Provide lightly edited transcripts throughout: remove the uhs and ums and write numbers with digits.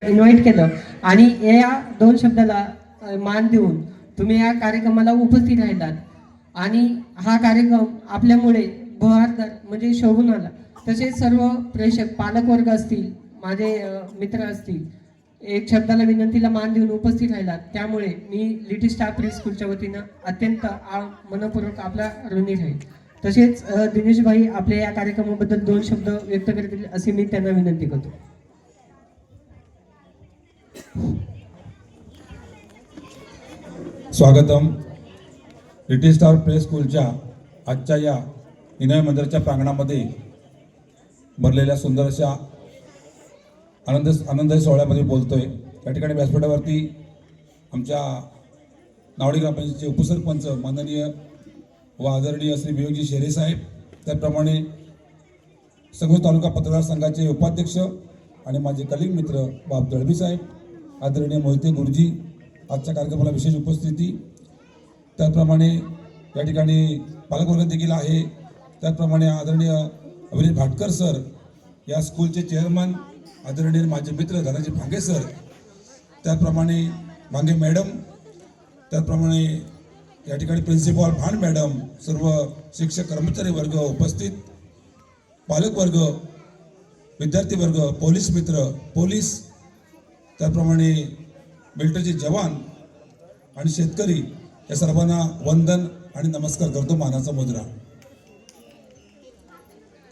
Invite केलं आणि या दोन शब्दाला मान देऊन तुम्ही या कार्यक्रमाला उपस्थित राहिलात आणि हा कार्यक्रम आपल्यामुळे बहारदार म्हणजे शोभून आला. तसेच सर्व प्रेक्षक पालकवर्ग असतील, माझे मित्र असतील, एक शब्दाला विनंतीला मान देऊन उपस्थित राहिलात, त्यामुळे मी लिटिल स्टार प्री स्कूलच्या वतीनं अत्यंत मनपूर्वक आपला ऋणी राहील. तसेच दिनेश भाई आपल्या या कार्यक्रमाबद्दल दोन शब्द व्यक्त करतील असे मी त्यांना विनंती करतो. स्वागतम. लिटिल स्टार प्ले स्कूलच्या आजच्या या विनय मंदिराच्या प्रांगणामध्ये भरलेल्या सुंदर अशा आनंदाच्या सोहळ्यामध्ये बोलतोय. या ठिकाणी व्यासपीठावरती आमच्या नावडी ग्रामपंचायतीचे उपसरपंच माननीय व आदरणीय श्री विवेकजी शेरे साहेब, त्याप्रमाणे संगोज तालुका पत्रकार संघाचे उपाध्यक्ष आणि माझे कलिग मित्र बाब दळवी साहेब, आदरणीय मोहिते गुरुजी, आजच्या कार्यक्रमाला विशेष उपस्थिती. त्याचप्रमाणे या ठिकाणी पालकवर्ग देखील आहे. त्याचप्रमाणे आदरणीय अभिजित भाटकर सर, या स्कूलचे चेअरमन, आदरणीय माझे मित्र धनाजी भांगे सर, त्याचप्रमाणे भांगे मॅडम, त्याचप्रमाणे या ठिकाणी प्रिन्सिपॉल भांड मॅडम, सर्व शिक्षक कर्मचारी वर्ग उपस्थित, पालकवर्ग, विद्यार्थी वर्ग, पोलीस मित्र, पोलीस, त्याचप्रमाणे मिलिटरीचे जवान आणि शेतकरी, या सर्वांना वंदन आणि नमस्कार करतो मानाचा मुद्रा.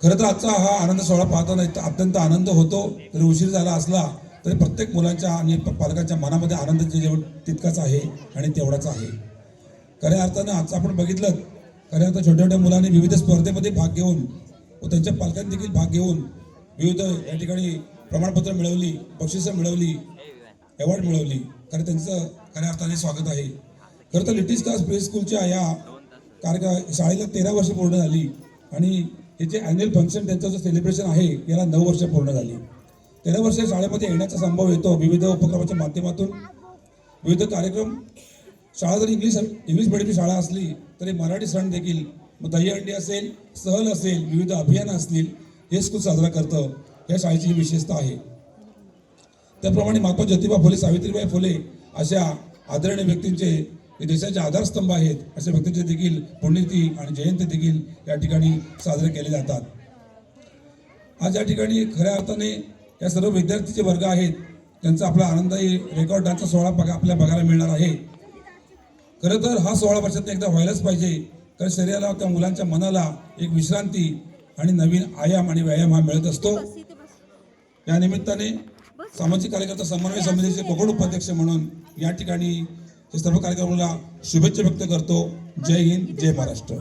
खरं तर आजचा हा आनंद सोहळा पाहताना अत्यंत आनंद होतो. तरी उशीर झाला असला तरी प्रत्येक मुलांच्या आणि पालकांच्या मनामध्ये आनंद तितकाच आहे आणि तेवढाच आहे. खऱ्या अर्थानं आज आपण बघितलं, खऱ्या अर्थानं छोट्या छोट्या मुलांनी विविध स्पर्धेमध्ये भाग घेऊन व त्यांच्या पालकांनी देखील भाग घेऊन विविध या ठिकाणी प्रमाणपत्र मिळवली, बक्षिसं मिळवली, अवॉर्ड मिळवली. खरं त्यांचं खऱ्या अर्थाने स्वागत आहे. खरं तर लिटिल स्टार प्ले स्कूलच्या या शाळेला 13 वर्ष पूर्ण झाली आणि हे जे ॲन्युअल फंक्शन त्यांचं जे सेलिब्रेशन आहे याला 9 वर्ष पूर्ण झाली. 13 वर्ष शाळेमध्ये येण्याचा संभव येतो विविध उपक्रमाच्या माध्यमातून. विविध कार्यक्रम, शाळा जरी इंग्लिश मिडियमची शाळा असली तरी मराठी सण देखील, दहीहंडी असेल, सहल असेल, विविध अभियानं असतील, हे स्कूल साजरा करतं. या शाळेची ही विशेषता आहे. त्याप्रमाणे महात्मा ज्योतिबा फुले, सावित्रीबाई फुले अशा आदरणीय व्यक्तींचे, देशाचे आधारस्तंभ आहेत, अशा व्यक्तींचे देखील पुण्यतिथी आणि जयंती देखील या ठिकाणी साजरे केले जातात. आज या ठिकाणी खऱ्या अर्थाने या सर्व विद्यार्थीचे वर्ग आहेत, त्यांचा आपला आनंदही रेकॉर्ड डान्सचा सोहळा आपल्याला बघायला मिळणार आहे. खरं तर हा सोहळा वर्षात एकदा व्हायलाच पाहिजे, कारण शरीराला, त्या मुलांच्या मनाला एक विश्रांती आणि नवीन आयाम आणि व्यायाम हा मिळत असतो. या निमित्ताने सामाजिक कार्यकर्ता समन्वय समितीचे कोकण उपाध्यक्ष म्हणून या ठिकाणी हे सर्व कार्यक्रमाला शुभेच्छा व्यक्त करतो. जय हिंद, जय Maharashtra.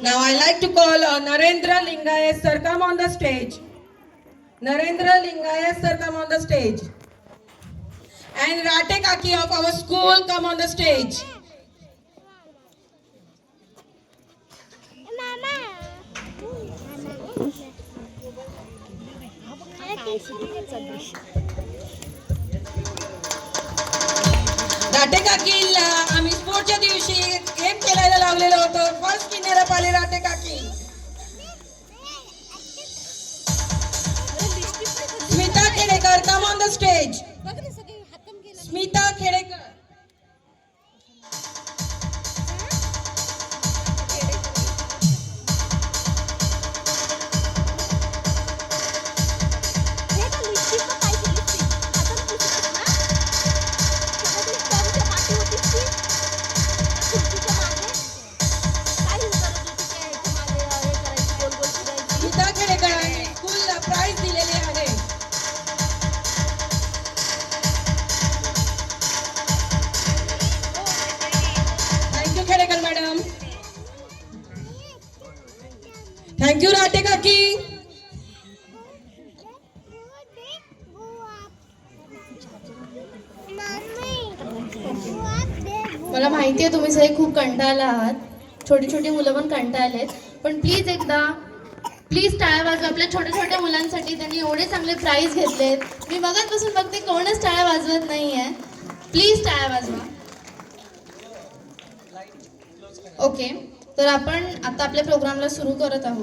Now I like to call Narendra Lingayat sir, come on the stage. Narendra Lingayat sir, come on the stage. And Rate Kaki of our school, come on the stage. राटे काकीला आम्ही स्पोर्टच्या दिवशी गेम खेळायला लावलेलं होतं. फर्स्ट किनर up आले राटे काकी. Smita Khedekar, come on the stage. Smita Khedekar. Thank you Rate काकी. मला माहिती आहे तुम्ही सगळे खूप कंटाळला आहात, छोटी छोटी मुलं पण कंटाळलेत, पण प्लीज टाळ्या वाजवा आपल्या छोट्या छोट्या मुलांसाठी. त्यांनी एवढे चांगले प्राइज घेतलेत. मी मगाचपासून बघते कोणच टाळ्या वाजवत नाहीये. प्लीज टाळ्या वाजवा. ओके. तर आपण आता आपल्या प्रोग्रामला सुरू करत आहोत.